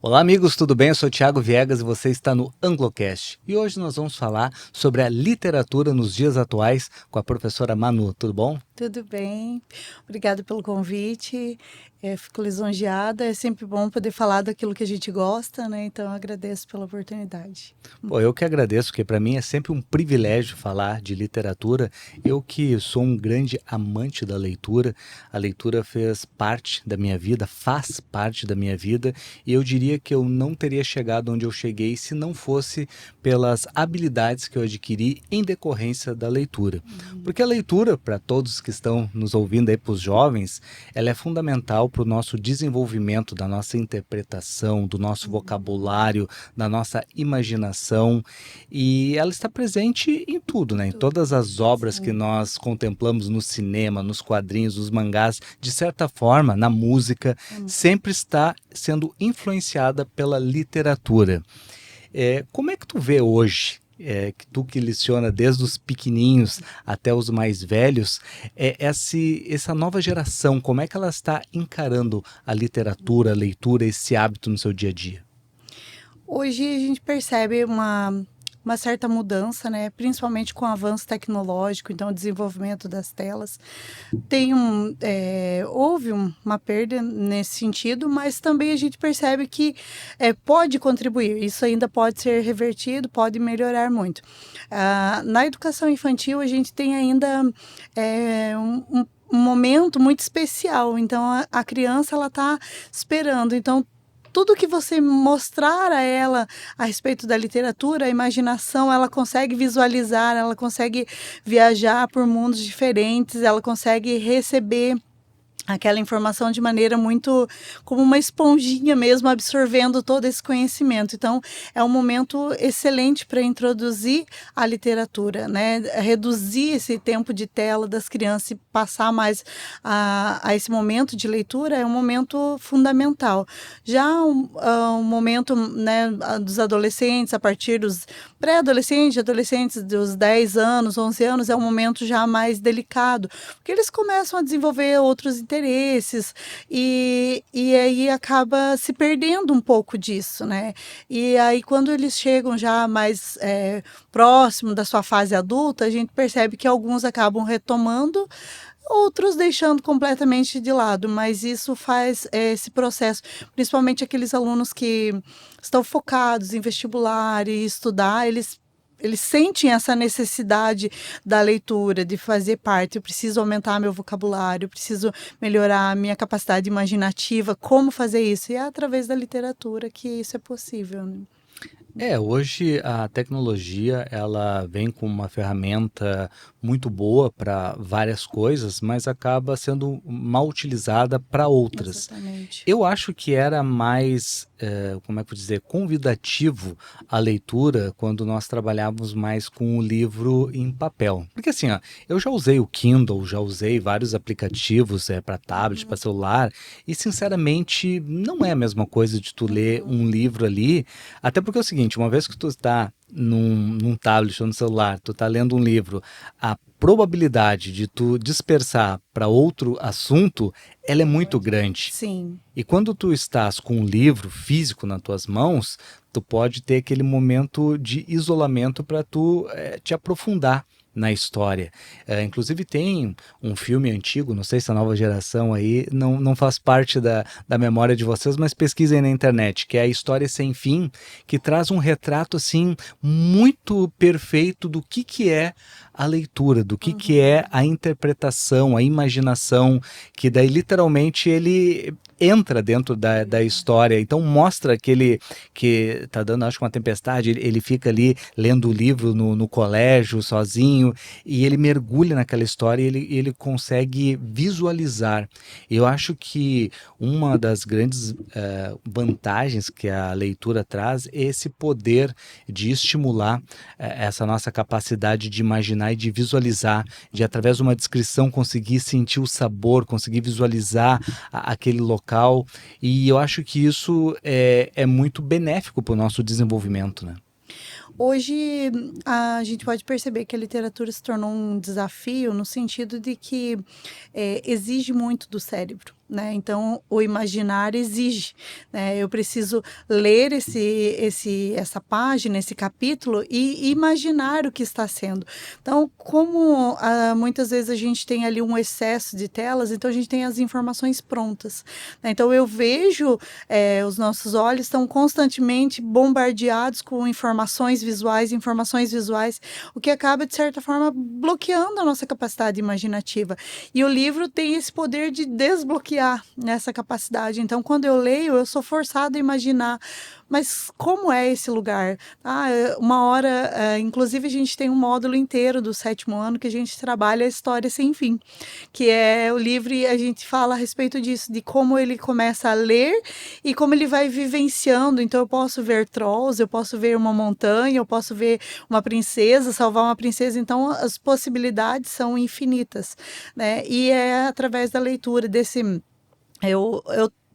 Olá, amigos, tudo bem? Eu sou Thiago Viegas e você está no Anglocast. E hoje nós vamos falar sobre a literatura nos dias atuais com a professora Manu. Tudo bom? Tudo bem, obrigada pelo convite. Fico lisonjeada. É sempre bom poder falar daquilo que a gente gosta, né? Então, eu agradeço pela oportunidade. Pô, eu que agradeço, porque para mim é sempre um privilégio falar de literatura. Eu que sou um grande amante da leitura, a leitura fez parte da minha vida, faz parte da minha vida, e eu diria que eu não teria chegado onde eu cheguei se não fosse pelas habilidades que eu adquiri em decorrência da leitura. Porque a leitura, para todos que estão nos ouvindo aí, para os jovens, ela é fundamental para o nosso desenvolvimento, da nossa interpretação, do nosso vocabulário, da nossa imaginação, e ela está presente em tudo, né? Em todas as obras que Sim. nós contemplamos no cinema, nos quadrinhos, nos mangás, de certa forma, na música, sempre está sendo influenciada pela literatura. Como é que tu vê hoje, que tu que leciona desde os pequeninhos até os mais velhos, essa nova geração, como é que ela está encarando a literatura, a leitura, esse hábito no seu dia a dia? Hoje a gente percebe uma certa mudança, né? Principalmente com o avanço tecnológico, então o desenvolvimento das telas. Houve uma perda nesse sentido, mas também a gente percebe que pode contribuir, isso ainda pode ser revertido, pode melhorar muito. Na educação infantil, a gente tem ainda um momento muito especial, então a criança ela está esperando, então tudo que você mostrar a ela a respeito da literatura, a imaginação, ela consegue visualizar, ela consegue viajar por mundos diferentes, ela consegue receber aquela informação de maneira muito como uma esponjinha mesmo, absorvendo todo esse conhecimento. Então, é um momento excelente para introduzir a literatura, né? Reduzir esse tempo de tela das crianças e passar mais a esse momento de leitura é um momento fundamental. Já um momento, né, dos adolescentes, a partir dos pré-adolescentes, adolescentes dos 10 anos, 11 anos, é um momento já mais delicado, porque eles começam a desenvolver outros interesses e aí acaba se perdendo um pouco disso, né? E aí quando eles chegam já mais próximo da sua fase adulta, a gente percebe que alguns acabam retomando, outros deixando completamente de lado, mas isso faz esse processo, principalmente aqueles alunos que estão focados em vestibular e estudar, eles sentem essa necessidade da leitura, de fazer parte. Eu preciso aumentar meu vocabulário, eu preciso melhorar a minha capacidade imaginativa. Como fazer isso? E é através da literatura que isso é possível, né? Hoje a tecnologia ela vem com uma ferramenta muito boa para várias coisas, mas acaba sendo mal utilizada para outras. Exatamente. Eu acho que era mais, como é que eu vou dizer, convidativo a leitura quando nós trabalhávamos mais com o livro em papel. Porque assim, ó, eu já usei o Kindle, já usei vários aplicativos para tablet, para celular, e sinceramente não é a mesma coisa de tu ler um livro ali, até porque é o seguinte, uma vez que tu está num tablet ou no celular, tu está lendo um livro, a probabilidade de tu dispersar para outro assunto, ela é muito grande. Sim. E quando tu estás com um livro físico nas tuas mãos, tu pode ter aquele momento de isolamento para tu te aprofundar na história. Inclusive tem um filme antigo, não sei se a nova geração aí não faz parte da memória de vocês, mas pesquisem na internet, que é a História Sem Fim, que traz um retrato assim muito perfeito do que é a leitura, do que é a interpretação, a imaginação, que daí literalmente ele entra dentro da história, então mostra aquele que tá dando, acho que uma tempestade, ele fica ali lendo o livro no colégio, sozinho, e ele mergulha naquela história e ele consegue visualizar. Eu acho que uma das grandes vantagens que a leitura traz é esse poder de estimular essa nossa capacidade de imaginar e de visualizar, de através de uma descrição conseguir sentir o sabor, conseguir visualizar aquele local, e eu acho que isso é muito benéfico para o nosso desenvolvimento, né? Hoje a gente pode perceber que a literatura se tornou um desafio no sentido de que exige muito do cérebro. né? Então, o imaginar exige, né? Eu preciso ler essa página, esse capítulo e imaginar o que está sendo. Então, como muitas vezes a gente tem ali um excesso de telas, então a gente tem as informações prontas, né? Então, eu vejo, os nossos olhos estão constantemente bombardeados com informações visuais, o que acaba, de certa forma, bloqueando a nossa capacidade imaginativa. E o livro tem esse poder de desbloquear essa capacidade. Então, quando eu leio, eu sou forçada a imaginar, mas como é esse lugar? Uma hora, inclusive a gente tem um módulo inteiro do 7º ano que a gente trabalha a história sem fim, que é o livro e a gente fala a respeito disso, de como ele começa a ler e como ele vai vivenciando. Então, eu posso ver trolls, eu posso ver uma montanha, eu posso ver uma princesa, salvar uma princesa. Então, as possibilidades são infinitas, né? E é através da leitura desse... Eu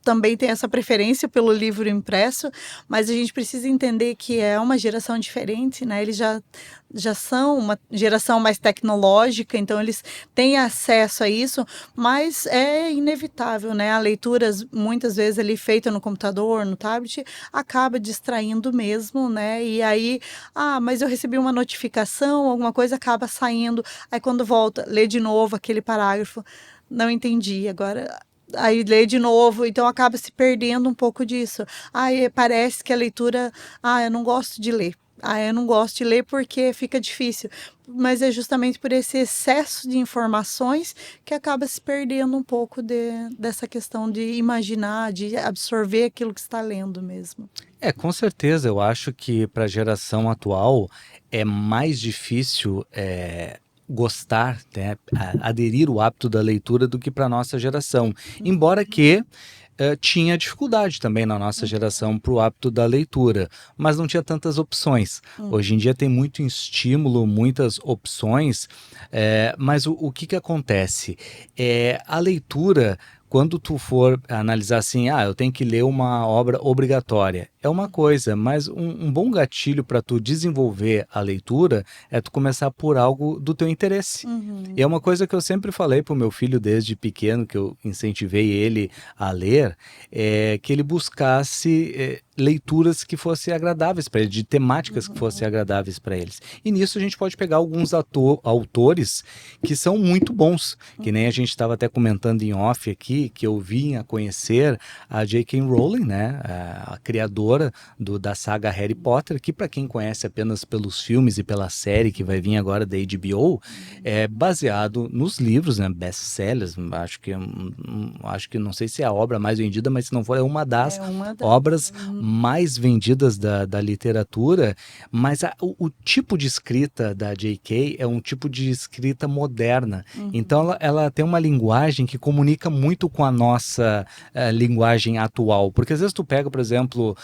também tenho essa preferência pelo livro impresso, mas a gente precisa entender que é uma geração diferente, né? Eles já são uma geração mais tecnológica, então eles têm acesso a isso, mas é inevitável, né? A leitura, muitas vezes, ali feita no computador, no tablet, acaba distraindo mesmo, né? E aí, mas eu recebi uma notificação, alguma coisa acaba saindo, aí quando volta, lê de novo aquele parágrafo, não entendi, agora... Aí lê de novo, então acaba se perdendo um pouco disso. Parece que a leitura, eu não gosto de ler. Eu não gosto de ler porque fica difícil. Mas é justamente por esse excesso de informações que acaba se perdendo um pouco dessa questão de imaginar, de absorver aquilo que está lendo mesmo. Com certeza, eu acho que para a geração atual é mais difícil gostar, né, aderir o hábito da leitura do que para a nossa geração. Embora que tinha dificuldade também na nossa geração para o hábito da leitura, mas não tinha tantas opções. Hoje em dia tem muito estímulo, muitas opções, mas o que acontece? A leitura, quando tu for analisar assim, eu tenho que ler uma obra obrigatória, é uma coisa, mas um bom gatilho para tu desenvolver a leitura é tu começar por algo do teu interesse. E é uma coisa que eu sempre falei para o meu filho desde pequeno, que eu incentivei ele a ler, que ele buscasse leituras que fossem agradáveis para ele, de temáticas que fossem agradáveis para eles. E nisso a gente pode pegar alguns autores que são muito bons, que nem a gente estava até comentando em off aqui, que eu vim a conhecer a J.K. Rowling, né, a criadora da saga Harry Potter, que para quem conhece apenas pelos filmes e pela série que vai vir agora da HBO, é baseado nos livros, né, best-sellers, acho que não sei se é a obra mais vendida, mas se não for, é uma das obras mais vendidas da literatura, mas o tipo de escrita da J.K. é um tipo de escrita moderna, então ela tem uma linguagem que comunica muito com a nossa linguagem atual, porque às vezes tu pega, por exemplo,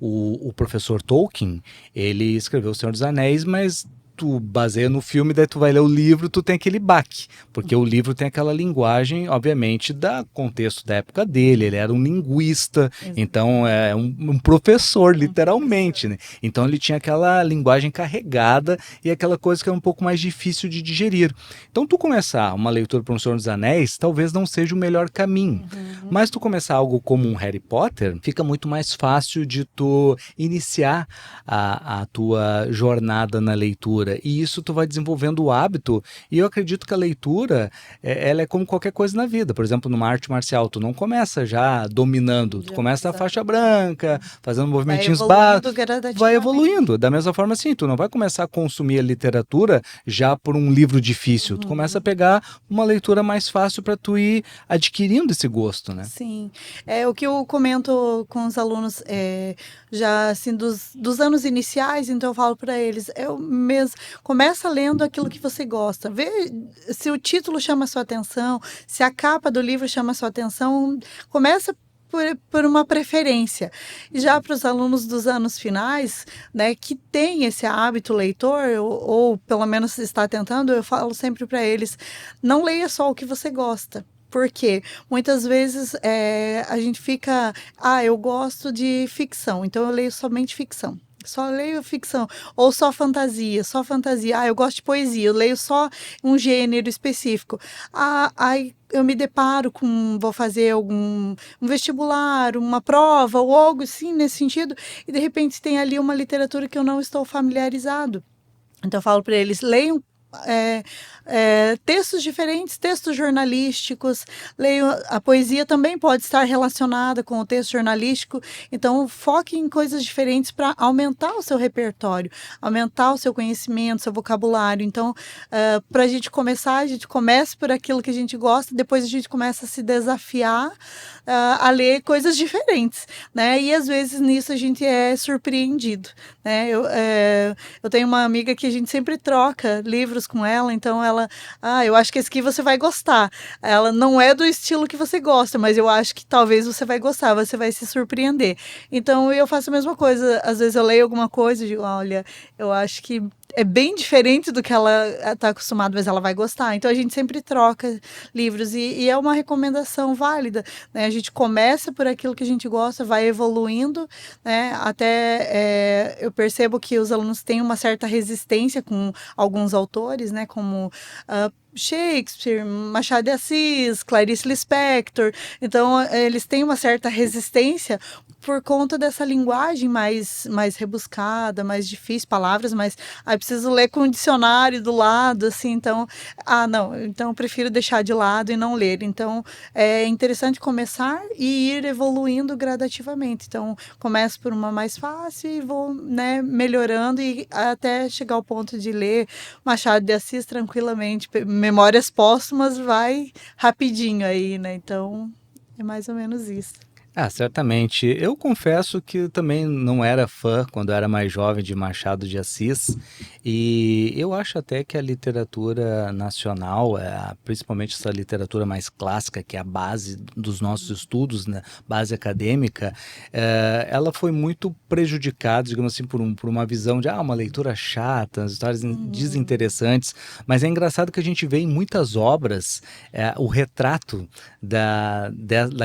o professor Tolkien, ele escreveu O Senhor dos Anéis, mas tu baseia no filme, daí tu vai ler o livro, tu tem aquele baque, porque o livro tem aquela linguagem, obviamente, da contexto da época dele, ele era um linguista, então é um professor, literalmente, né? Então ele tinha aquela linguagem carregada e aquela coisa que é um pouco mais difícil de digerir. Então tu começar uma leitura para O Senhor dos Anéis, talvez não seja o melhor caminho, mas tu começar algo como um Harry Potter, fica muito mais fácil de tu iniciar a tua jornada na leitura, e isso tu vai desenvolvendo o hábito, e eu acredito que a leitura, ela é como qualquer coisa na vida. Por exemplo, numa arte marcial, tu não começa já dominando, tu começa a faixa branca, fazendo movimentinhos básicos, vai evoluindo. Da mesma forma assim, tu não vai começar a consumir a literatura já por um livro difícil, tu começa a pegar uma leitura mais fácil para tu ir adquirindo esse gosto, né? Sim, o que eu comento com os alunos, já assim, dos anos iniciais, então eu falo para eles, começa lendo aquilo que você gosta, vê se o título chama a sua atenção, se a capa do livro chama a sua atenção, começa por uma preferência. E já para os alunos dos anos finais, né, que tem esse hábito leitor, ou pelo menos está tentando, eu falo sempre para eles, não leia só o que você gosta. Porque muitas vezes a gente fica, eu gosto de ficção, então eu leio somente ficção. Só leio ficção, ou só fantasia, só fantasia. Ah, eu gosto de poesia, eu leio só um gênero específico. Ah, aí eu me deparo com, vou fazer um vestibular, uma prova, ou algo assim nesse sentido, e de repente tem ali uma literatura que eu não estou familiarizado. Então eu falo para eles, leiam é, textos diferentes, textos jornalísticos, leio, a poesia também pode estar relacionada com o texto jornalístico, então foque em coisas diferentes para aumentar o seu repertório, aumentar o seu conhecimento, seu vocabulário. Então, para a gente começar, a gente começa por aquilo que a gente gosta, depois a gente começa a se desafiar a ler coisas diferentes, né? E às vezes nisso a gente é surpreendido, né? Eu tenho uma amiga que a gente sempre troca livros com ela, então ela, eu acho que esse aqui você vai gostar. Ela não é do estilo que você gosta, mas eu acho que talvez você vai gostar, você vai se surpreender. Então eu faço a mesma coisa, às vezes eu leio alguma coisa e digo, olha, eu acho que é bem diferente do que ela está acostumada, mas ela vai gostar. Então a gente sempre troca livros e é uma recomendação válida, né? A gente começa por aquilo que a gente gosta, vai evoluindo, né? Até eu percebo que os alunos têm uma certa resistência com alguns autores, né? Como Shakespeare, Machado de Assis, Clarice Lispector. Então, eles têm uma certa resistência por conta dessa linguagem mais rebuscada, mais difícil, palavras, mas preciso ler com o dicionário do lado, assim, então, não, então eu prefiro deixar de lado e não ler. Então, é interessante começar e ir evoluindo gradativamente. Então, começo por uma mais fácil e vou, né, melhorando e até chegar ao ponto de ler Machado de Assis tranquilamente. Memórias Póstumas vai rapidinho aí, né? Então, é mais ou menos isso. Certamente. Eu confesso que também não era fã, quando eu era mais jovem, de Machado de Assis, e eu acho até que a literatura nacional, principalmente essa literatura mais clássica, que é a base dos nossos estudos, né, base acadêmica, ela foi muito prejudicada, digamos assim, por uma visão de uma leitura chata, as histórias desinteressantes, mas é engraçado que a gente vê em muitas obras o retrato da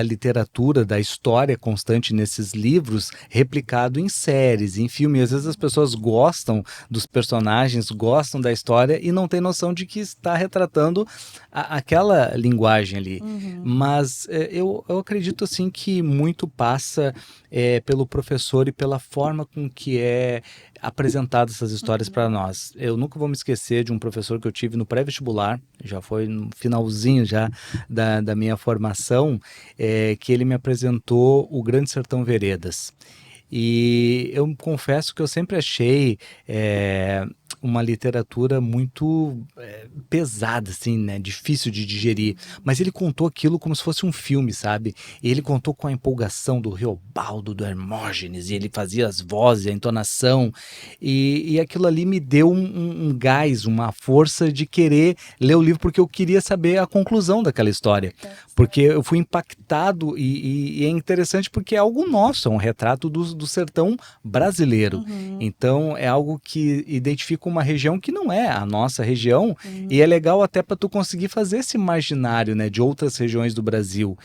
literatura, da história constante nesses livros, replicado em séries, em filmes. Às vezes as pessoas gostam dos personagens, gostam da história e não têm noção de que está retratando aquela linguagem ali. Mas eu acredito assim que muito passa pelo professor e pela forma com que é apresentado essas histórias para nós. Eu nunca vou me esquecer de um professor que eu tive no pré-vestibular, já foi no finalzinho já da minha formação, que ele me apresentou O Grande Sertão Veredas. E eu confesso que eu sempre achei uma literatura muito pesada, assim, né? Difícil de digerir. Mas ele contou aquilo como se fosse um filme, sabe? E ele contou com a empolgação do Reobaldo, do Hermógenes, e ele fazia as vozes, a entonação. E aquilo ali me deu um gás, uma força de querer ler o livro, porque eu queria saber a conclusão daquela história. Porque eu fui impactado e é interessante porque é algo nosso, é um retrato do sertão brasileiro. Então é algo que identifica uma região que não é a nossa região e é legal até para tu conseguir fazer esse imaginário, né, de outras regiões do Brasil.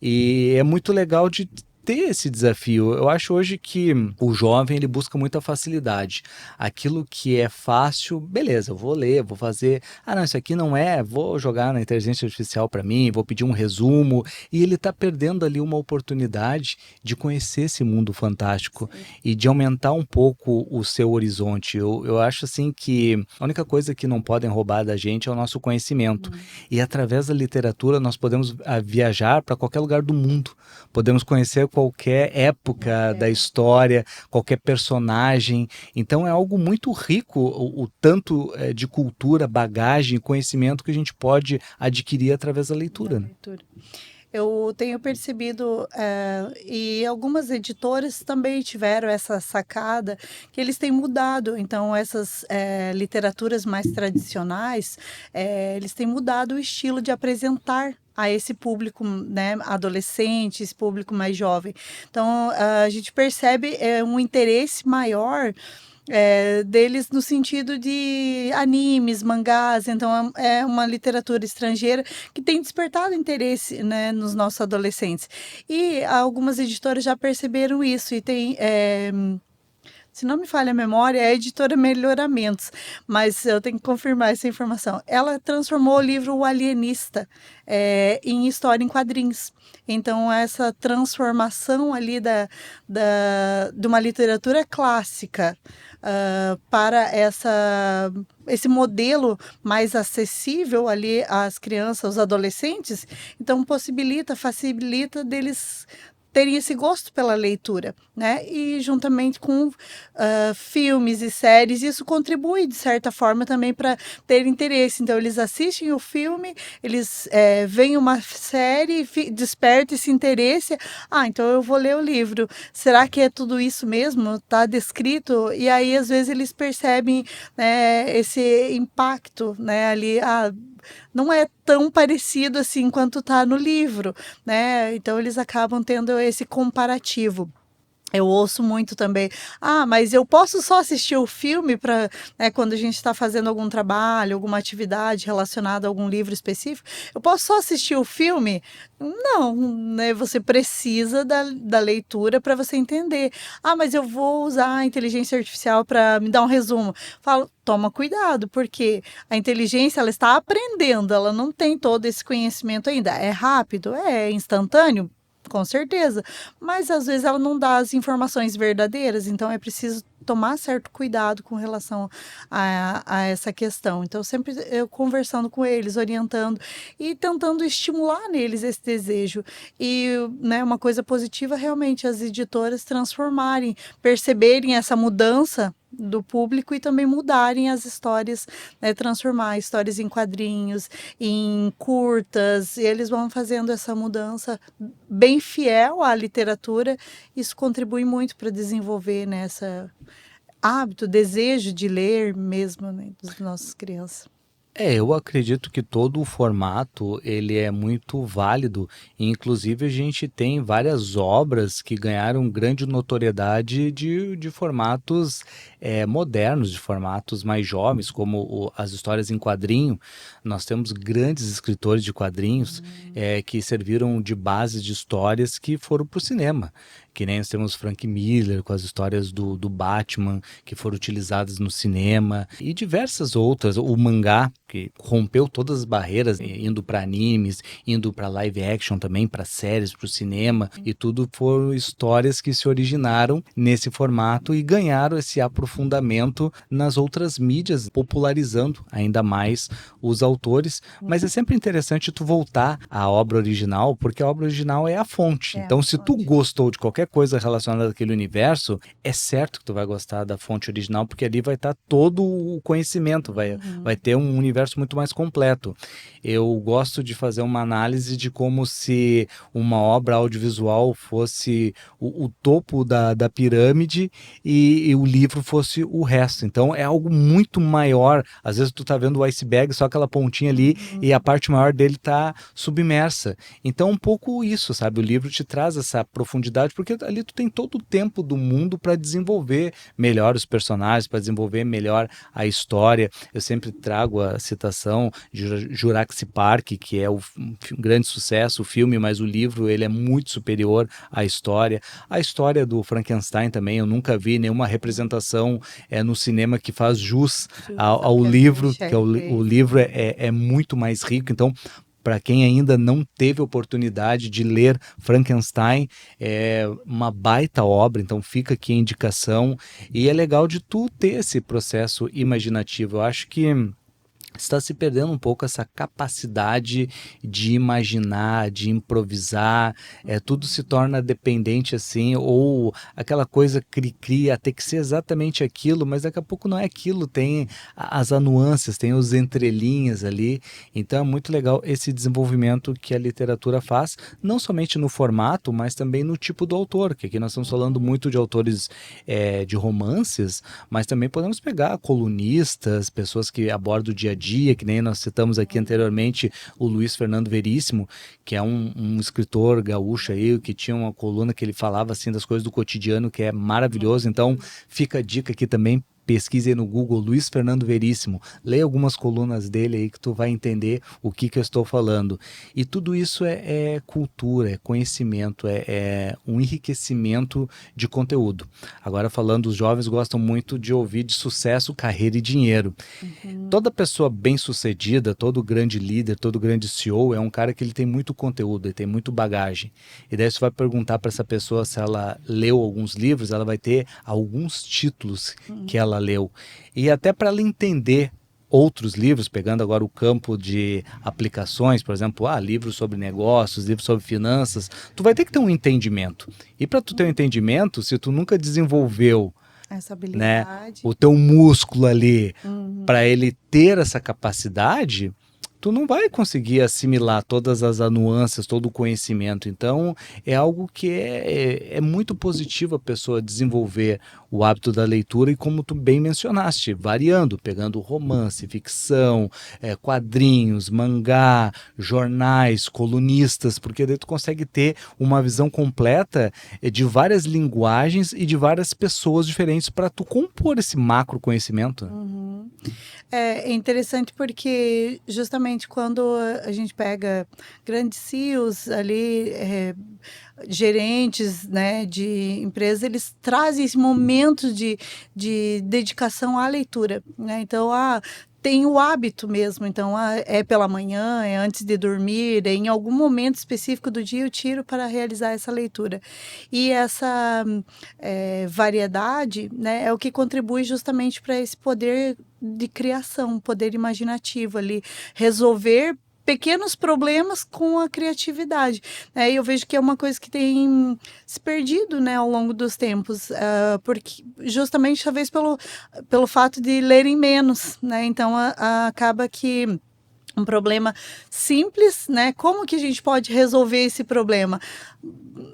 E é muito legal de ter esse desafio. Eu acho hoje que o jovem ele busca muita facilidade. Aquilo que é fácil, beleza, eu vou ler, vou fazer. Não, isso aqui não é, vou jogar na inteligência artificial para mim, vou pedir um resumo. E ele está perdendo ali uma oportunidade de conhecer esse mundo fantástico. Sim. E de aumentar um pouco o seu horizonte. Eu acho assim que a única coisa que não podem roubar da gente é o nosso conhecimento. E através da literatura nós podemos viajar para qualquer lugar do mundo. Podemos conhecer qualquer época da história, qualquer personagem. Então é algo muito rico o tanto de cultura, bagagem e conhecimento que a gente pode adquirir através da leitura. Né? Eu tenho percebido, e algumas editoras também tiveram essa sacada, que eles têm mudado. Então, essas literaturas mais tradicionais, eles têm mudado o estilo de apresentar a esse público, né, adolescente, esse público mais jovem. Então, a gente percebe um interesse maior deles no sentido de animes, mangás. Então é uma literatura estrangeira que tem despertado interesse, né, nos nossos adolescentes. E algumas editoras já perceberam isso e tem se não me falha a memória, é a editora Melhoramentos, mas eu tenho que confirmar essa informação. Ela transformou o livro O Alienista em história em quadrinhos. Então, essa transformação ali de uma literatura clássica para esse modelo mais acessível ali às crianças, aos adolescentes, então facilita deles terem esse gosto pela leitura, né? E juntamente com filmes e séries, isso contribui de certa forma também para ter interesse. Então eles assistem o filme, eles veem uma série, desperta esse interesse. Ah, então eu vou ler o livro. Será que é tudo isso mesmo? Está descrito? E aí às vezes eles percebem, né, esse impacto, né? Ali, não é tão parecido assim quanto está no livro, né? Então eles acabam tendo esse comparativo. Eu ouço muito também, mas eu posso só assistir o filme para, né, quando a gente está fazendo algum trabalho, alguma atividade relacionada a algum livro específico, eu posso só assistir o filme? Não, né? Você precisa da leitura para você entender. Mas eu vou usar a inteligência artificial para me dar um resumo. Falo, toma cuidado, porque a inteligência ela está aprendendo, ela não tem todo esse conhecimento ainda. É rápido? É instantâneo? Com certeza, mas às vezes ela não dá as informações verdadeiras, então é preciso tomar certo cuidado com relação a essa questão. Então, sempre eu conversando com eles, orientando e tentando estimular neles esse desejo. E, né, uma coisa positiva realmente as editoras transformarem, perceberem essa mudança do público e também mudarem as histórias, né, transformar histórias em quadrinhos, em curtas, e eles vão fazendo essa mudança bem fiel à literatura. Isso contribui muito para desenvolver nessa hábito, desejo de ler mesmo, né, das nossas crianças. Eu acredito que todo o formato ele é muito válido, e inclusive a gente tem várias obras que ganharam grande notoriedade de formatos modernos, de formatos mais jovens, como as histórias em quadrinho. Nós temos grandes escritores de quadrinhos que serviram de base de histórias que foram para o cinema. Que nem nós temos Frank Miller com as histórias do Batman que foram utilizadas no cinema e diversas outras. O mangá que rompeu todas as barreiras, indo para animes, indo para live action também, para séries, para o cinema, e tudo foram histórias que se originaram nesse formato e ganharam esse aprofundamento nas outras mídias, popularizando ainda mais os autores. Mas é sempre interessante tu voltar à obra original, porque a obra original é a fonte. Então, se tu gostou de qualquer coisa relacionada àquele universo, é certo que tu vai gostar da fonte original, porque ali vai estar todo o conhecimento, vai ter um universo muito mais completo. Eu gosto de fazer uma análise de como se uma obra audiovisual fosse o topo da pirâmide e o livro fosse o resto. Então é algo muito maior. Às vezes tu tá vendo o iceberg, só aquela pontinha ali, e a parte maior dele tá submersa. Então um pouco isso, sabe? O livro te traz essa profundidade, porque ali tu tem todo o tempo do mundo para desenvolver melhor os personagens, para desenvolver melhor a história. Eu sempre trago a citação de Jurassic Park, que é um grande sucesso, o filme, mas o livro ele é muito superior à história. A história do Frankenstein também, eu nunca vi nenhuma representação no cinema que faz jus ao livro, que o livro é muito mais rico. Então, para quem ainda não teve oportunidade de ler Frankenstein, é uma baita obra, então fica aqui a indicação. E é legal de tu ter esse processo imaginativo. Eu acho que está se perdendo um pouco essa capacidade de imaginar, de improvisar, tudo se torna dependente assim, ou aquela coisa cria ter que ser exatamente aquilo, mas daqui a pouco não é aquilo, tem as nuances, tem os entrelinhas ali. Então é muito legal esse desenvolvimento que a literatura faz, não somente no formato, mas também no tipo do autor, que aqui nós estamos falando muito de autores de romances, mas também podemos pegar colunistas, pessoas que abordam o dia a dia, que nem nós citamos aqui anteriormente o Luiz Fernando Veríssimo, que é um escritor gaúcho aí, que tinha uma coluna que ele falava assim das coisas do cotidiano, que é maravilhoso. Então fica a dica aqui também pesquise aí no Google, Luiz Fernando Veríssimo, leia algumas colunas dele aí que tu vai entender o que eu estou falando. E tudo isso é cultura, é conhecimento, é um enriquecimento de conteúdo. Agora falando, os jovens gostam muito de ouvir de sucesso, carreira e dinheiro. Toda pessoa bem-sucedida, todo grande líder, todo grande CEO é um cara que ele tem muito conteúdo, ele tem muito bagagem. E daí você vai perguntar para essa pessoa se ela leu alguns livros, ela vai ter alguns títulos que ela leu. E até para ela entender outros livros, pegando agora o campo de aplicações, por exemplo, livros sobre negócios, livros sobre finanças, tu vai ter que ter um entendimento. E para tu ter um entendimento, se tu nunca desenvolveu, Essa né, habilidade. o teu músculo ali Uhum. para ele ter essa capacidade, tu não vai conseguir assimilar todas as nuances, todo o conhecimento. Então, é algo que é muito positivo a pessoa desenvolver o hábito da leitura e, como tu bem mencionaste, variando, pegando romance, ficção, quadrinhos, mangá, jornais, colunistas, porque daí tu consegue ter uma visão completa de várias linguagens e de várias pessoas diferentes para tu compor esse macro conhecimento. Uhum. É interessante porque justamente quando a gente pega grandes CEOs ali, gerentes, né, de empresas, eles trazem esse momento de dedicação à leitura, né? Então, tem o hábito mesmo, então é pela manhã, é antes de dormir, é em algum momento específico do dia eu tiro para realizar essa leitura. E essa variedade, né, é o que contribui justamente para esse poder de criação, poder imaginativo ali, resolver pequenos problemas com a criatividade, né? E eu vejo que é uma coisa que tem se perdido, né, ao longo dos tempos, porque justamente talvez pelo fato de lerem menos, né? Então acaba que um problema simples, né? Como que a gente pode resolver esse problema?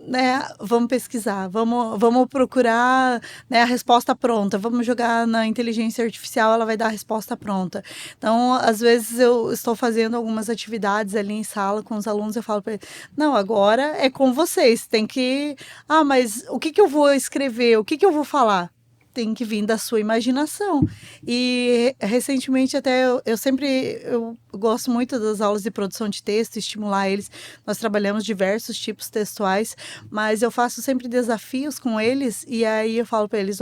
Né? Vamos pesquisar, vamos procurar, né, a resposta pronta, vamos jogar na inteligência artificial, ela vai dar a resposta pronta. Então, às vezes eu estou fazendo algumas atividades ali em sala com os alunos, eu falo para eles, não, agora é com vocês, tem que, mas o que eu vou escrever, o que eu vou falar? Tem que vir da sua imaginação. E recentemente até eu gosto muito das aulas de produção de texto, estimular eles. Nós trabalhamos diversos tipos textuais, mas eu faço sempre desafios com eles e aí eu falo para eles,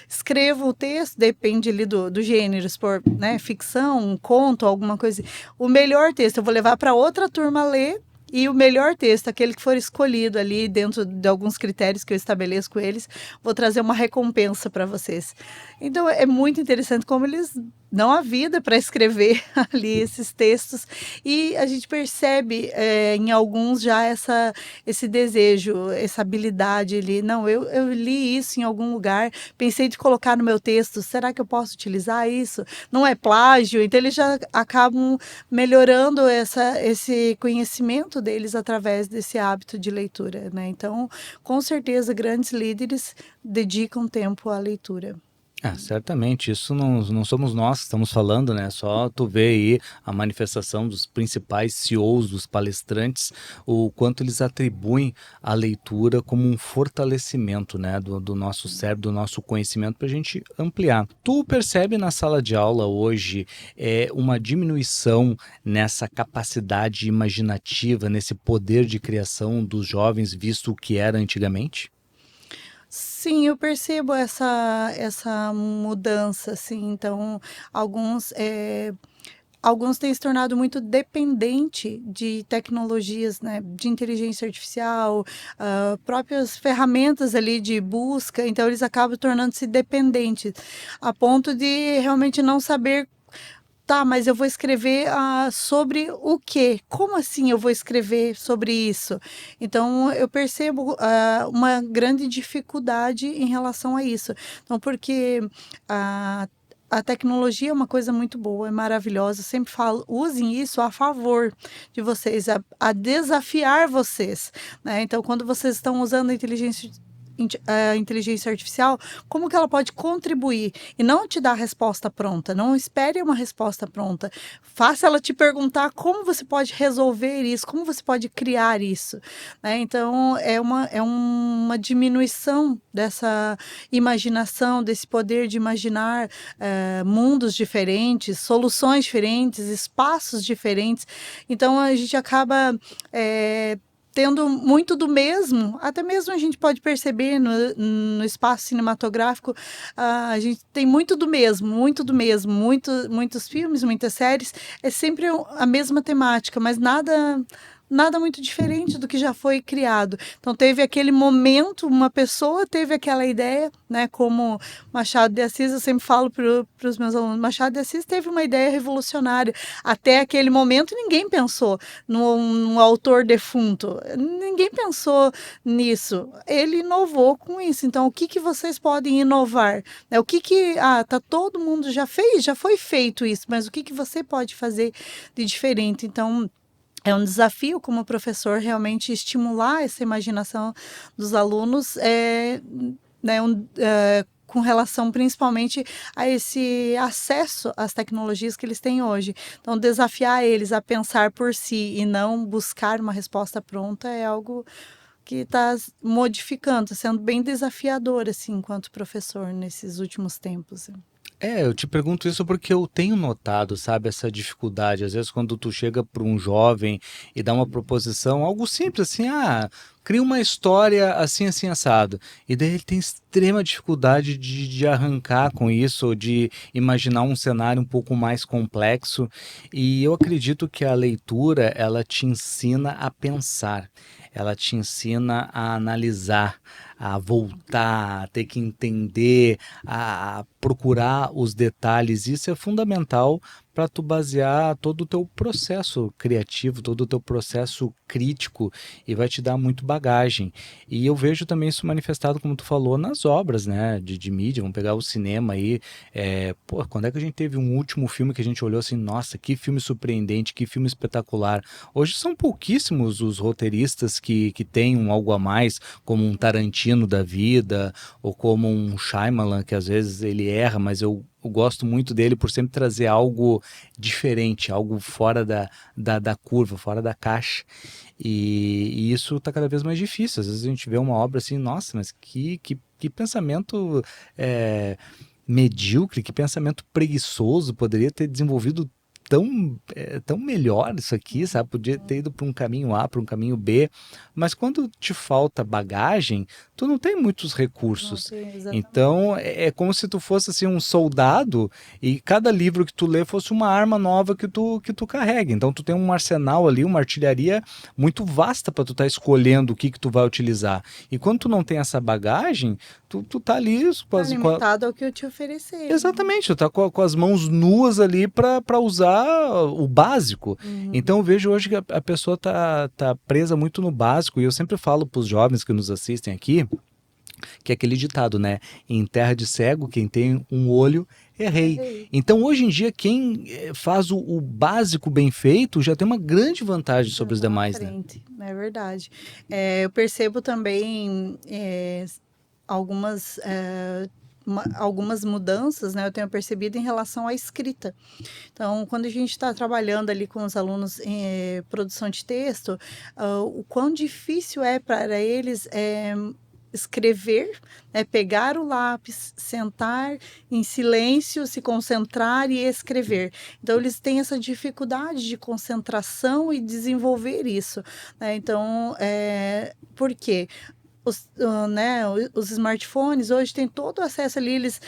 escreva o texto, depende ali do gênero, se for, né, ficção, um conto, alguma coisa. O melhor texto eu vou levar para outra turma ler. E o melhor texto, aquele que for escolhido ali dentro de alguns critérios que eu estabeleço com eles, vou trazer uma recompensa para vocês. Então, é muito interessante como eles dão a vida para escrever ali esses textos. E a gente percebe em alguns já esse desejo, essa habilidade ali. Não, eu li isso em algum lugar, pensei de colocar no meu texto, será que eu posso utilizar isso? Não é plágio? Então, eles já acabam melhorando esse conhecimento deles através desse hábito de leitura, né? Então, com certeza, grandes líderes dedicam tempo à leitura. Certamente, isso não somos nós que estamos falando, né? Só tu vê aí a manifestação dos principais CEOs, dos palestrantes, o quanto eles atribuem a leitura como um fortalecimento, né, do nosso cérebro, do nosso conhecimento para a gente ampliar. Tu percebe na sala de aula hoje uma diminuição nessa capacidade imaginativa, nesse poder de criação dos jovens, visto o que era antigamente? Sim, eu percebo essa mudança, assim, então alguns têm se tornado muito dependente de tecnologias, né, de inteligência artificial, próprias ferramentas ali de busca, então eles acabam tornando-se dependentes, a ponto de realmente não saber. Tá, mas eu vou escrever sobre o quê? Como assim eu vou escrever sobre isso? Então, eu percebo uma grande dificuldade em relação a isso. Então, porque a tecnologia é uma coisa muito boa, é maravilhosa. Eu sempre falo, usem isso a favor de vocês, a desafiar vocês, né? Então, quando vocês estão usando a inteligência a inteligência artificial, como que ela pode contribuir e não te dar a resposta pronta, não espere uma resposta pronta, faça ela te perguntar como você pode resolver isso, como você pode criar isso, né? Então, é uma diminuição dessa imaginação, desse poder de imaginar mundos diferentes, soluções diferentes, espaços diferentes. Então, a gente acaba tendo muito do mesmo, até mesmo a gente pode perceber no espaço cinematográfico, a gente tem muito do mesmo, muitos filmes, muitas séries, é sempre a mesma temática, mas nada muito diferente do que já foi criado. Então teve aquele momento, uma pessoa teve aquela ideia, né? Como Machado de Assis, eu sempre falo para os meus alunos, Machado de Assis teve uma ideia revolucionária. Até aquele momento ninguém pensou num autor defunto, ninguém pensou nisso. Ele inovou com isso. Então o que vocês podem inovar? O tá todo mundo já fez, já foi feito isso, mas o que você pode fazer de diferente? Então é um desafio como professor realmente estimular essa imaginação dos alunos, né, com relação principalmente a esse acesso às tecnologias que eles têm hoje. Então, desafiar eles a pensar por si e não buscar uma resposta pronta é algo que está modificando, sendo bem desafiador, assim, enquanto professor nesses últimos tempos. Eu te pergunto isso porque eu tenho notado, sabe, essa dificuldade. Às vezes, quando tu chega para um jovem e dá uma proposição, algo simples assim, cria uma história assim, assim, assado. E daí ele tem extrema dificuldade de arrancar com isso, ou de imaginar um cenário um pouco mais complexo. E eu acredito que a leitura, ela te ensina a pensar, ela te ensina a analisar, a voltar, a ter que entender, a procurar os detalhes. Isso é fundamental para tu basear todo o teu processo criativo, todo o teu processo crítico, e vai te dar muito bagagem. E eu vejo também isso manifestado, como tu falou, nas obras, né, de mídia. Vamos pegar o cinema aí. Quando é que a gente teve um último filme que a gente olhou assim, nossa, que filme surpreendente, que filme espetacular. Hoje são pouquíssimos os roteiristas que têm um algo a mais, como um Tarantino da vida, ou como um Shyamalan, que às vezes ele erra, mas eu gosto muito dele por sempre trazer algo diferente, algo fora da curva, fora da caixa. E isso está cada vez mais difícil. Às vezes a gente vê uma obra assim, nossa, mas que pensamento medíocre, que pensamento preguiçoso, poderia ter desenvolvido tão melhor isso aqui, sabe? Podia ter ido para um caminho A, para um caminho B, mas quando te falta bagagem, tu não tem muitos recursos. Então, é como se tu fosse assim, um soldado e cada livro que tu lê fosse uma arma nova que tu carrega. Então, tu tem um arsenal ali, uma artilharia muito vasta para tu estar escolhendo o que tu vai utilizar. E quando tu não tem essa bagagem, tu tá ali limitado ao que eu te oferecer. Exatamente, tu tá com as mãos nuas ali para usar o básico. Então eu vejo hoje que a pessoa tá presa muito no básico, e eu sempre falo para os jovens que nos assistem aqui, que é aquele ditado, né? Em terra de cego, quem tem um olho é rei. Então hoje em dia quem faz o básico bem feito já tem uma grande vantagem sobre os demais, né? É verdade. Eu percebo também algumas mudanças, né, eu tenho percebido em relação à escrita. Então, quando a gente está trabalhando ali com os alunos em produção de texto, o quão difícil é para eles escrever, né, pegar o lápis, sentar em silêncio, se concentrar e escrever. Então, eles têm essa dificuldade de concentração e desenvolver isso, né? Então, por quê? Os smartphones hoje têm todo o acesso ali, eles,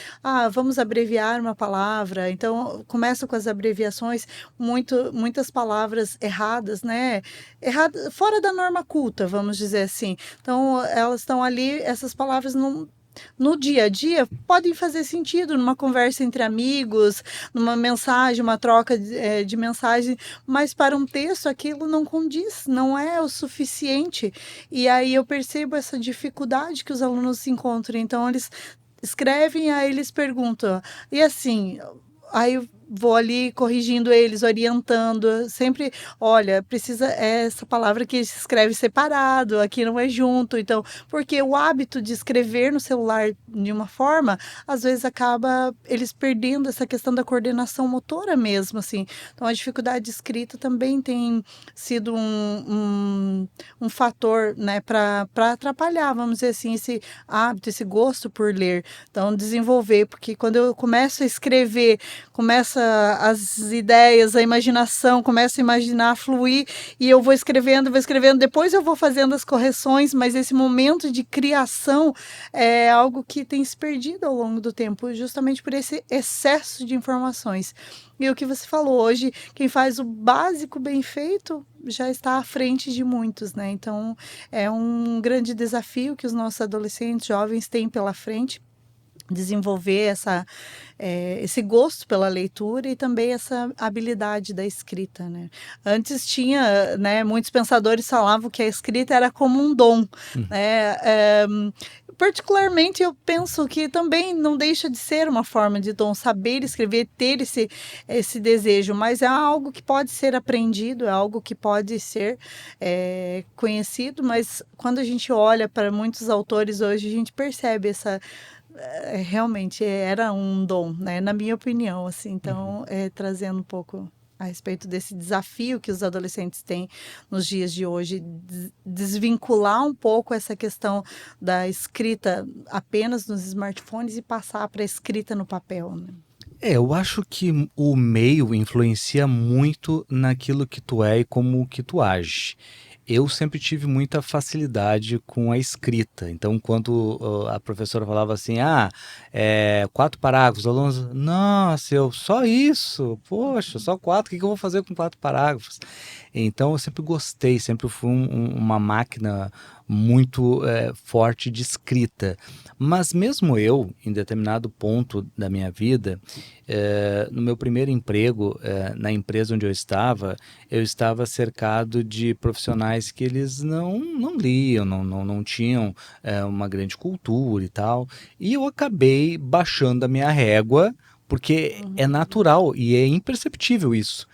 vamos abreviar uma palavra, então começa com as abreviações, muitas palavras erradas, né? Fora da norma culta, vamos dizer assim. Então, elas estão ali, essas palavras não. No dia a dia, podem fazer sentido numa conversa entre amigos, numa mensagem, uma troca de mensagem, mas para um texto aquilo não condiz, não é o suficiente. E aí eu percebo essa dificuldade que os alunos encontram. Então, eles escrevem, aí eles perguntam, e assim, aí vou ali corrigindo eles, orientando, sempre, olha, precisa essa palavra que se escreve separado, aqui não é junto, então, porque o hábito de escrever no celular de uma forma, às vezes acaba eles perdendo essa questão da coordenação motora mesmo, assim. Então, a dificuldade de escrita também tem sido um fator, né, para atrapalhar, vamos dizer assim, esse hábito, esse gosto por ler. Então, desenvolver, porque quando eu começo a escrever, começa as ideias, a imaginação, começa a imaginar, a fluir, e eu vou escrevendo, depois eu vou fazendo as correções, mas esse momento de criação é algo que tem se perdido ao longo do tempo, justamente por esse excesso de informações. E o que você falou hoje, quem faz o básico bem feito já está à frente de muitos, né? Então, é um grande desafio que os nossos adolescentes, jovens têm pela frente, desenvolver esse gosto pela leitura e também essa habilidade da escrita, né? Antes tinha, né, muitos pensadores falavam que a escrita era como um dom, né? Particularmente eu penso que também não deixa de ser uma forma de dom, saber escrever, ter esse desejo, mas é algo que pode ser aprendido, é algo que pode ser conhecido, mas quando a gente olha para muitos autores hoje, a gente percebe realmente era um dom, né? Na minha opinião, assim. Então, trazendo um pouco a respeito desse desafio que os adolescentes têm nos dias de hoje, desvincular um pouco essa questão da escrita apenas nos smartphones e passar para a escrita no papel, né? Eu acho que o meio influencia muito naquilo que tu é e como que tu age. Eu sempre tive muita facilidade com a escrita. Então, quando a professora falava assim, 4 parágrafos, alunos, nossa, só isso? Poxa, só 4, o que eu vou fazer com 4 parágrafos? Então, eu sempre gostei, sempre fui uma máquina muito forte de escrita. Mas mesmo eu, em determinado ponto da minha vida, no meu primeiro emprego, na empresa onde eu estava cercado de profissionais que eles não liam, não tinham uma grande cultura e tal. E eu acabei baixando a minha régua, porque é natural e é imperceptível isso,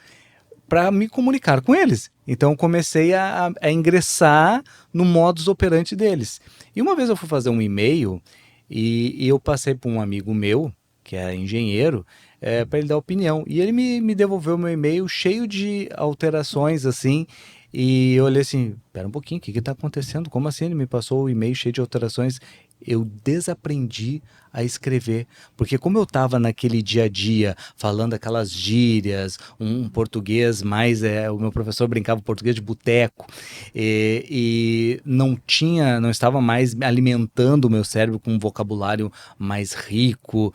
para me comunicar com eles. Então, comecei a ingressar no modus operandi deles. E uma vez eu fui fazer um e-mail e eu passei para um amigo meu, que é engenheiro, para ele dar opinião. E ele me devolveu meu e-mail cheio de alterações, assim, e eu olhei assim, pera um pouquinho, o que está acontecendo? Como assim ele me passou o e-mail cheio de alterações? Eu desaprendi a escrever, porque como eu estava naquele dia a dia, falando aquelas gírias, um português mais, o meu professor brincava português de boteco, e não estava mais alimentando o meu cérebro com um vocabulário mais rico.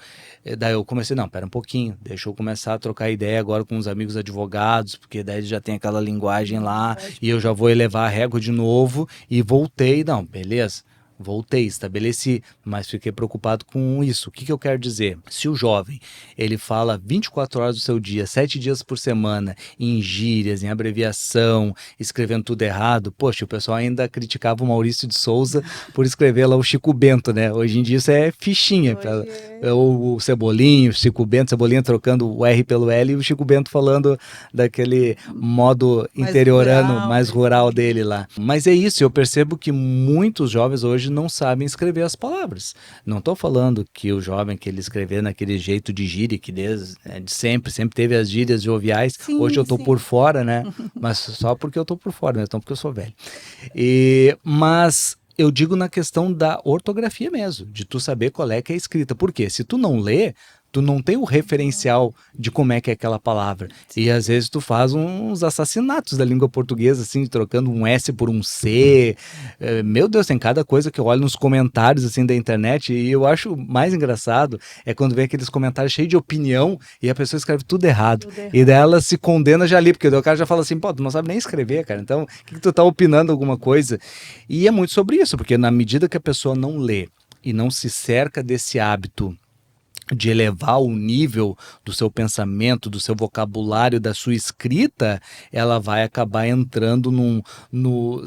Daí eu comecei, não, pera um pouquinho, deixa eu começar a trocar ideia agora com os amigos advogados, porque daí já tem aquela linguagem lá, e eu já vou elevar a régua de novo, e voltei, não, beleza. Voltei, estabeleci, mas fiquei preocupado com isso. O que eu quero dizer? Se o jovem, ele fala 24 horas do seu dia, 7 dias por semana, em gírias, em abreviação, escrevendo tudo errado, poxa, o pessoal ainda criticava o Maurício de Souza por escrever lá o Chico Bento, né? Hoje em dia isso é fichinha. O Cebolinha, o Chico Bento, Cebolinha trocando o R pelo L e o Chico Bento falando daquele modo interiorano, mais rural dele lá. Mas é isso, eu percebo que muitos jovens hoje não sabem escrever as palavras. Não estou falando que o jovem que ele escrever naquele jeito de gíria, que de sempre teve as gírias joviais, sim, hoje eu estou por fora, né? Mas só porque eu estou por fora, não porque eu sou velho. Mas eu digo na questão da ortografia mesmo, de tu saber qual é que é a escrita. Por quê? Se tu não lê, tu não tem o referencial de como é que é aquela palavra. Sim. E às vezes tu faz uns assassinatos da língua portuguesa, assim, trocando um S por um C. Meu Deus, tem cada coisa que eu olho nos comentários, assim, da internet, e eu acho mais engraçado é quando vem aqueles comentários cheios de opinião e a pessoa escreve tudo errado. E daí ela se condena já ali, porque o cara já fala assim, pô, tu não sabe nem escrever, cara, então o que tu tá opinando alguma coisa? E é muito sobre isso, porque na medida que a pessoa não lê e não se cerca desse hábito de elevar o nível do seu pensamento, do seu vocabulário, da sua escrita, ela vai acabar entrando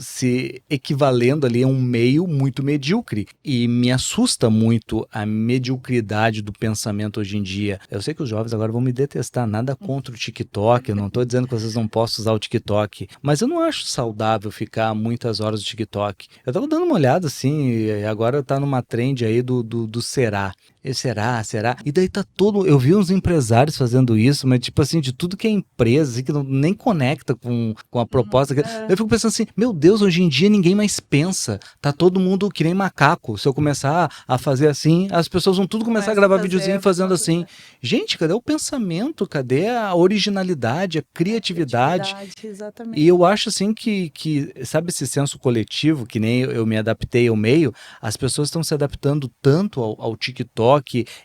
se equivalendo ali a um meio muito medíocre. E me assusta muito a mediocridade do pensamento hoje em dia. Eu sei que os jovens agora vão me detestar, nada contra o TikTok, eu não estou dizendo que vocês não possam usar o TikTok, mas eu não acho saudável ficar muitas horas no TikTok. Eu estava dando uma olhada assim, agora está numa trend aí do será. Será? E daí tá todo... Eu vi uns empresários fazendo isso, mas tipo assim, de tudo que é empresa, assim, que não, nem conecta com a proposta. Eu fico pensando assim, meu Deus, hoje em dia ninguém mais pensa. Tá todo mundo que nem macaco. Se eu começar a fazer assim, as pessoas vão tudo começar a gravar videozinho fazendo assim. Gente, cadê o pensamento? Cadê a originalidade, a criatividade? Exatamente. E eu acho assim que, sabe, esse senso coletivo, que nem eu me adaptei ao meio, as pessoas estão se adaptando tanto ao TikTok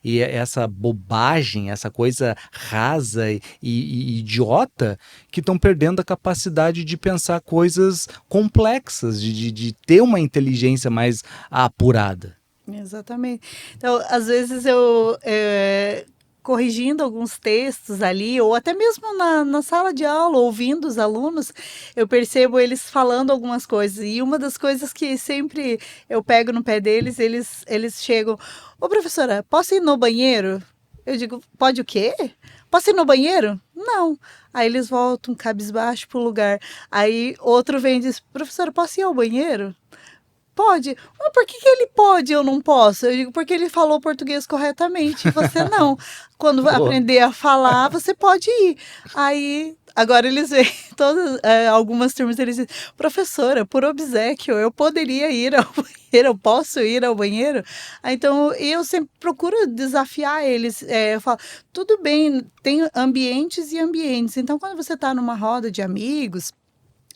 e essa bobagem, essa coisa rasa e idiota, que estão perdendo a capacidade de pensar coisas complexas, de ter uma inteligência mais apurada. Exatamente. Então, às vezes eu corrigindo alguns textos ali, ou até mesmo na sala de aula, ouvindo os alunos, eu percebo eles falando algumas coisas. E uma das coisas que sempre eu pego no pé deles, eles chegam, ô professora, posso ir no banheiro? Eu digo, pode o quê? Posso ir no banheiro? Não. Aí eles voltam cabisbaixo pro lugar. Aí outro vem e diz, professora, posso ir ao banheiro? Pode. Mas por que ele pode e eu não posso? Eu digo, porque ele falou português corretamente e você não. Quando aprender a falar, você pode ir. Aí, agora eles veem, algumas turmas, eles dizem, professora, por obséquio, eu poderia ir ao banheiro, eu posso ir ao banheiro? Então, eu sempre procuro desafiar eles. Eu falo, tudo bem, tem ambientes e ambientes. Então, quando você está numa roda de amigos,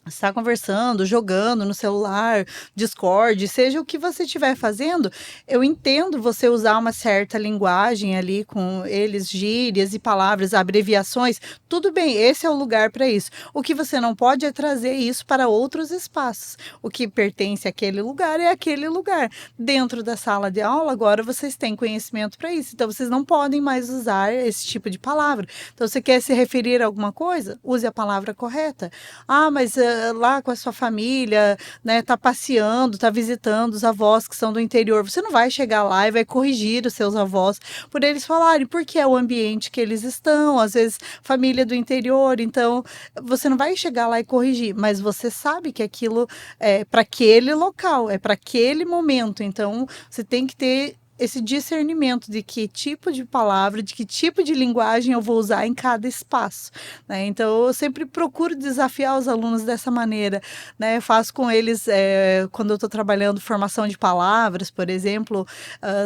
está conversando, jogando no celular, Discord, seja o que você estiver fazendo, eu entendo você usar uma certa linguagem ali com eles, gírias e palavras, abreviações, tudo bem, esse é o lugar para isso. O que você não pode é trazer isso para outros espaços. O que pertence àquele lugar é aquele lugar. Dentro da sala de aula, agora vocês têm conhecimento para isso, então vocês não podem mais usar esse tipo de palavra. Então, você quer se referir a alguma coisa? Use a palavra correta. Ah, mas lá com a sua família, né, tá passeando, tá visitando os avós que são do interior, você não vai chegar lá e vai corrigir os seus avós por eles falarem, porque é o ambiente que eles estão, às vezes família do interior, então você não vai chegar lá e corrigir, mas você sabe que aquilo é para aquele local, é para aquele momento, então você tem que ter esse discernimento de que tipo de palavra, de que tipo de linguagem eu vou usar em cada espaço, né? Então, eu sempre procuro desafiar os alunos dessa maneira, né? Eu faço com eles, quando eu estou trabalhando formação de palavras, por exemplo,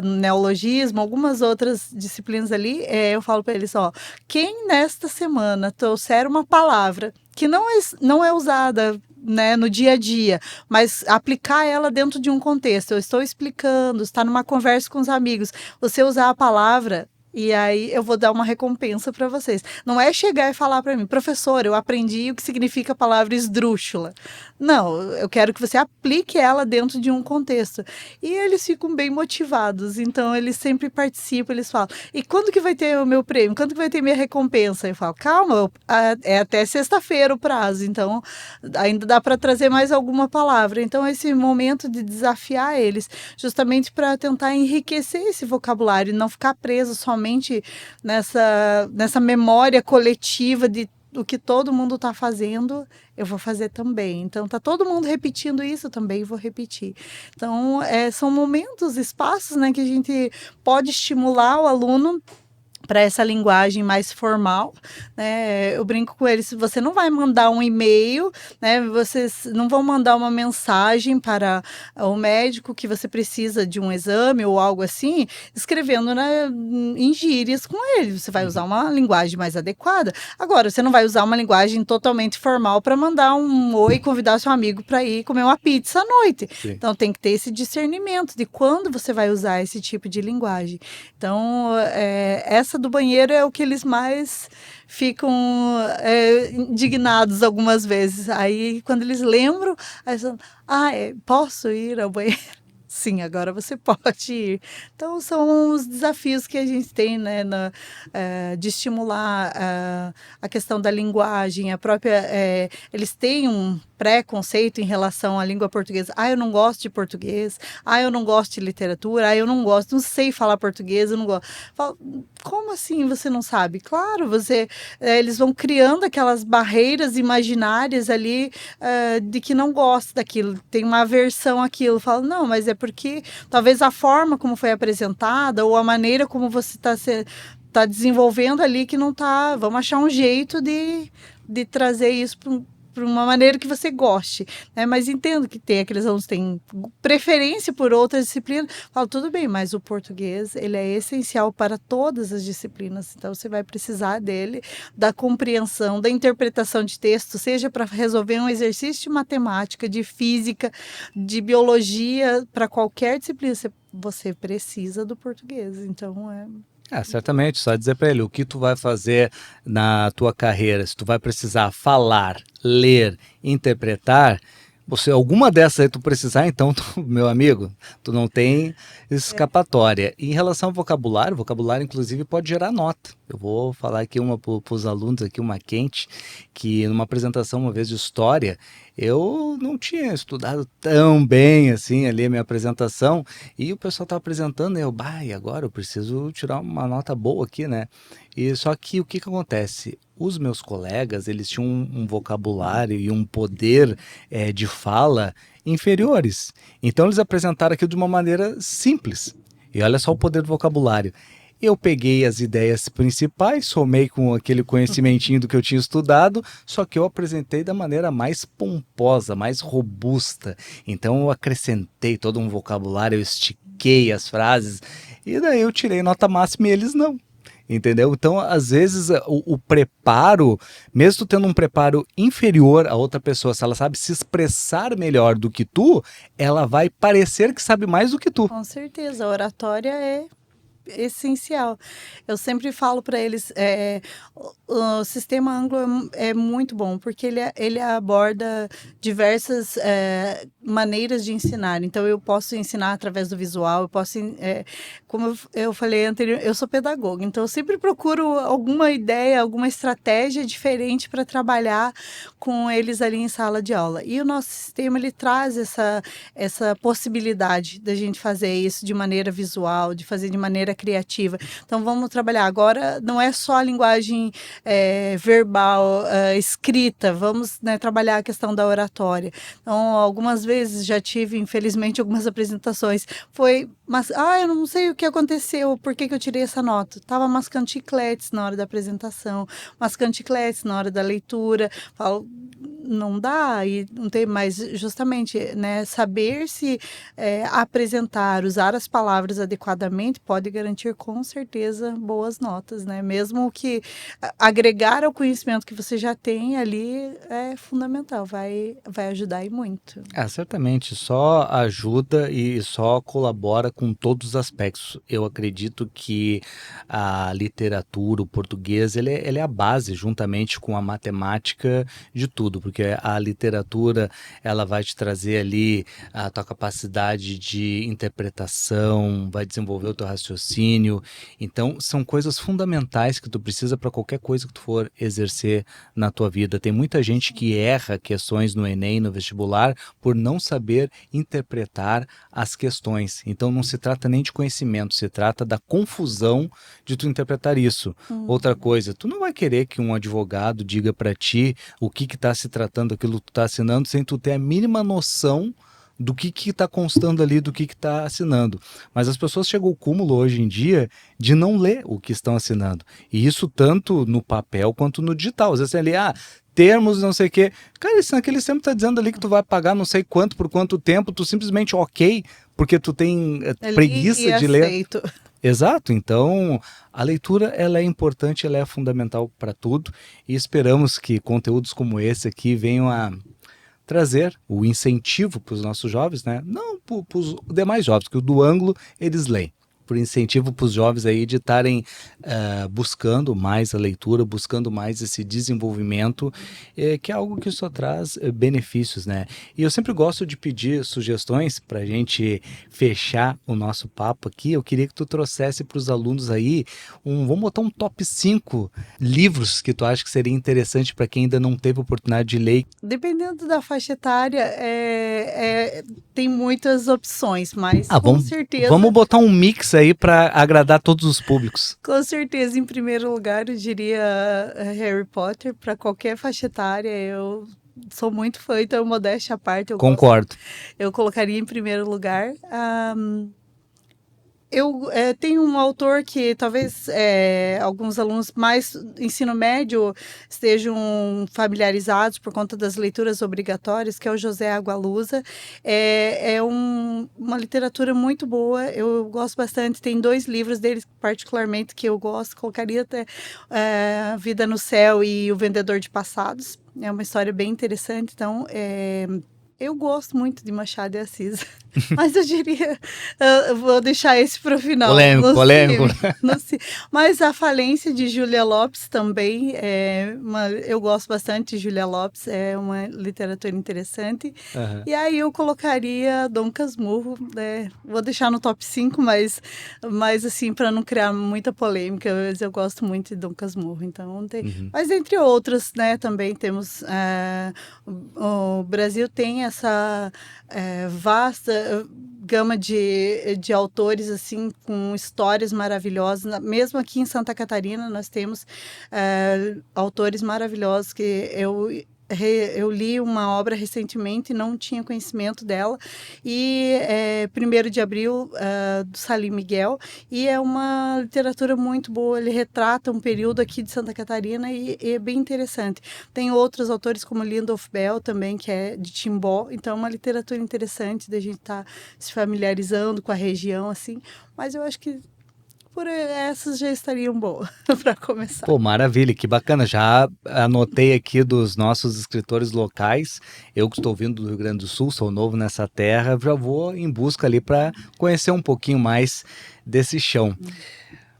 neologismo, algumas outras disciplinas ali, eu falo para eles, ó, quem nesta semana trouxer uma palavra que não é usada, né, no dia a dia, mas aplicar ela dentro de um contexto. Eu estou explicando, está numa conversa com os amigos, você usar a palavra e aí eu vou dar uma recompensa para vocês. Não é chegar e falar para mim, professor, eu aprendi o que significa a palavra esdrúxula. Não, eu quero que você aplique ela dentro de um contexto. E eles ficam bem motivados, então eles sempre participam, eles falam, e quando que vai ter o meu prêmio? Quando que vai ter minha recompensa? Eu falo, calma, é até sexta-feira o prazo, então ainda dá para trazer mais alguma palavra. Então, esse momento de desafiar eles, justamente para tentar enriquecer esse vocabulário e não ficar preso somente nessa memória coletiva de o que todo mundo está fazendo, eu vou fazer também. Então, está todo mundo repetindo isso, eu também vou repetir. Então, são momentos, espaços, né, que a gente pode estimular o aluno para essa linguagem mais formal, né? Eu brinco com eles, você não vai mandar um e-mail, né? Vocês não vão mandar uma mensagem para o médico que você precisa de um exame ou algo assim, escrevendo, né, em gírias com ele. Você vai usar uma linguagem mais adequada. Agora, você não vai usar uma linguagem totalmente formal para mandar um oi e convidar seu amigo para ir comer uma pizza à noite. Sim. Então, tem que ter esse discernimento de quando você vai usar esse tipo de linguagem. Então, essa do banheiro é o que eles mais ficam indignados algumas vezes. Aí, quando eles lembram, aí eles falam, posso ir ao banheiro? sim, agora você pode ir. Então, são os desafios que a gente tem, né, de estimular a questão da linguagem, a própria, eles têm um preconceito em relação à língua portuguesa. Eu não gosto de português. Eu não gosto de literatura. Eu não gosto, não sei falar português, eu não gosto. Falo, como assim você não sabe? Claro, eles vão criando aquelas barreiras imaginárias ali de que não gosta daquilo, tem uma aversão àquilo. Falo, não, mas é porque talvez a forma como foi apresentada ou a maneira como você está desenvolvendo ali que não está. Vamos achar um jeito de trazer isso para uma maneira que você goste, né? Mas entendo que tem aqueles alunos que têm preferência por outras disciplinas. Falo, tudo bem, mas o português, ele é essencial para todas as disciplinas. Então, você vai precisar dele, da compreensão, da interpretação de texto, seja para resolver um exercício de matemática, de física, de biologia, para qualquer disciplina. Você precisa do português. Então, Certamente, só dizer para ele o que tu vai fazer na tua carreira, se tu vai precisar falar, ler, interpretar, alguma dessas aí tu precisar, então, meu amigo, tu não tem escapatória. Em relação ao vocabulário, inclusive pode gerar nota. Eu vou falar aqui uma para os alunos, aqui uma quente, que numa apresentação uma vez de história, eu não tinha estudado tão bem assim ali a minha apresentação, e o pessoal estava apresentando, e agora eu preciso tirar uma nota boa aqui, né? E só que o que acontece? Os meus colegas, eles tinham um vocabulário e um poder de fala inferiores. Então eles apresentaram aquilo de uma maneira simples. E olha só o poder do vocabulário. Eu peguei as ideias principais, somei com aquele conhecimentinho do que eu tinha estudado, só que eu apresentei da maneira mais pomposa, mais robusta. Então eu acrescentei todo um vocabulário, eu estiquei as frases, e daí eu tirei nota máxima e eles não. Entendeu? Então, às vezes, o preparo, mesmo tu tendo um preparo inferior a outra pessoa, se ela sabe se expressar melhor do que tu, ela vai parecer que sabe mais do que tu. Com certeza, a oratória é essencial. Eu sempre falo para eles, o sistema Anglo é muito bom, porque ele aborda diversas maneiras de ensinar. Então, eu posso ensinar através do visual, como eu falei anterior, eu sou pedagoga, então eu sempre procuro alguma ideia, alguma estratégia diferente para trabalhar com eles ali em sala de aula. E o nosso sistema, ele traz essa possibilidade da gente fazer isso de maneira visual, de fazer de maneira criativa. Então, vamos trabalhar. Agora, não é só a linguagem verbal, escrita, vamos, né, trabalhar a questão da oratória. Então, algumas vezes já tive, infelizmente, algumas apresentações. Mas eu não sei o que aconteceu, por que eu tirei essa nota. Estava mascando chicletes na hora da apresentação, mascando chicletes na hora da leitura. Falo, não dá, e não tem mais, justamente, né, saber se apresentar, usar as palavras adequadamente pode garantir com certeza boas notas, né? Mesmo que agregar ao conhecimento que você já tem ali é fundamental, vai ajudar e muito. Certamente, só ajuda e só colabora com todos os aspectos. Eu acredito que a literatura, o português, ele é a base, juntamente com a matemática, de tudo, porque a literatura, ela vai te trazer ali a tua capacidade de interpretação, vai desenvolver o teu raciocínio. Então, são coisas fundamentais que tu precisa para qualquer coisa que tu for exercer na tua vida. Tem muita gente que erra questões no Enem, no vestibular, por não saber interpretar as questões. Então, não se trata nem de conhecimento, se trata da confusão de tu interpretar isso. Outra coisa, tu não vai querer que um advogado diga para ti o que está se tratando, aquilo que tu está assinando, sem tu ter a mínima noção do que está constando ali, do que está assinando. Mas as pessoas chegam ao cúmulo hoje em dia de não ler o que estão assinando. E isso tanto no papel quanto no digital. Às vezes ali, termos, não sei o quê. Cara, isso naquele tempo tá dizendo ali que tu vai pagar não sei quanto por quanto tempo, tu simplesmente porque tu tem preguiça de ler. Exato, então a leitura ela é importante, ela é fundamental para tudo, e esperamos que conteúdos como esse aqui venham a trazer o incentivo para os nossos jovens, né? Não para os demais jovens, que o do Anglo eles leem. por incentivo para os jovens aí de estarem buscando mais a leitura, buscando mais esse desenvolvimento, que é algo que só traz benefícios, né? E eu sempre gosto de pedir sugestões para a gente fechar o nosso papo aqui. Eu queria que tu trouxesse para os alunos aí vamos botar um top 5 livros que tu acha que seria interessante para quem ainda não teve oportunidade de ler. Dependendo da faixa etária, tem muitas opções, mas com certeza... Vamos botar um mix aí para agradar todos os públicos. Com certeza, em primeiro lugar, eu diria Harry Potter, para qualquer faixa etária. Eu sou muito fã, então modéstia à parte. Concordo. Eu colocaria em primeiro lugar. Eu tenho um autor que talvez alguns alunos mais ensino médio estejam familiarizados por conta das leituras obrigatórias, que é o José Agualusa. Uma literatura muito boa, eu gosto bastante. Tem 2 livros dele particularmente que eu gosto, colocaria até Vida no Céu e O Vendedor de Passados. É uma história bem interessante, então... Eu gosto muito de Machado de Assis, mas eu diria, eu vou deixar esse para o final. Polêmico. Mas A Falência de Júlia Lopes também, eu gosto bastante de Júlia Lopes, é uma literatura interessante. Uhum. E aí eu colocaria Dom Casmurro, vou deixar no top 5, mas assim, para não criar muita polêmica, eu gosto muito de Dom Casmurro. Então, mas entre outros, né, também temos, o Brasil tem essa vasta gama de autores assim com histórias maravilhosas. Mesmo aqui em Santa Catarina nós temos autores maravilhosos que eu li uma obra recentemente e não tinha conhecimento dela, e 1º de Abril, do Salim Miguel, e é uma literatura muito boa. Ele retrata um período aqui de Santa Catarina e é bem interessante. Tem outros autores como Lindolf Bell também, que é de Timbó, então é uma literatura interessante da gente estar se familiarizando com a região, assim, mas eu acho que por essas já estariam boas para começar. Pô, maravilha, que bacana. Já anotei aqui dos nossos escritores locais. Eu que estou vindo do Rio Grande do Sul, sou novo nessa terra, já vou em busca ali para conhecer um pouquinho mais desse chão.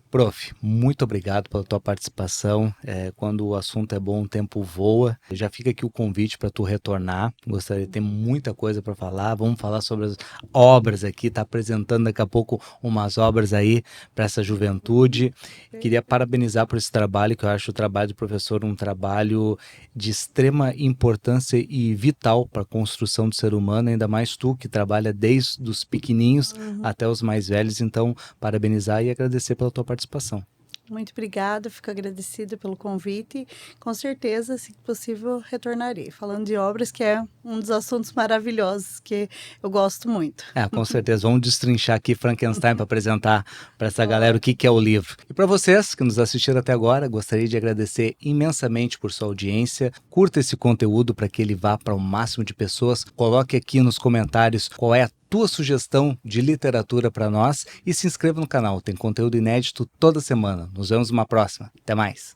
Prof, muito obrigado pela tua participação. Quando o assunto é bom, o tempo voa. Já fica aqui o convite para tu retornar. Gostaria de ter muita coisa para falar. Vamos falar sobre as obras aqui. Tá apresentando daqui a pouco umas obras aí para essa juventude. Queria parabenizar por esse trabalho, que eu acho o trabalho do professor um trabalho de extrema importância e vital para a construção do ser humano, ainda mais tu que trabalha desde os pequeninhos até os mais velhos. Então, parabenizar e agradecer pela tua participação. Muito obrigada, fico agradecida pelo convite. Com certeza, se possível, retornarei. Falando de obras, que é um dos assuntos maravilhosos que eu gosto muito. Com certeza. Vamos destrinchar aqui Frankenstein para apresentar para essa galera o que é o livro. E para vocês que nos assistiram até agora, gostaria de agradecer imensamente por sua audiência. Curta esse conteúdo para que ele vá para o máximo de pessoas. Coloque aqui nos comentários qual é a tua sugestão de literatura para nós e se inscreva no canal. Tem conteúdo inédito toda semana. Nos vemos numa próxima. Até mais.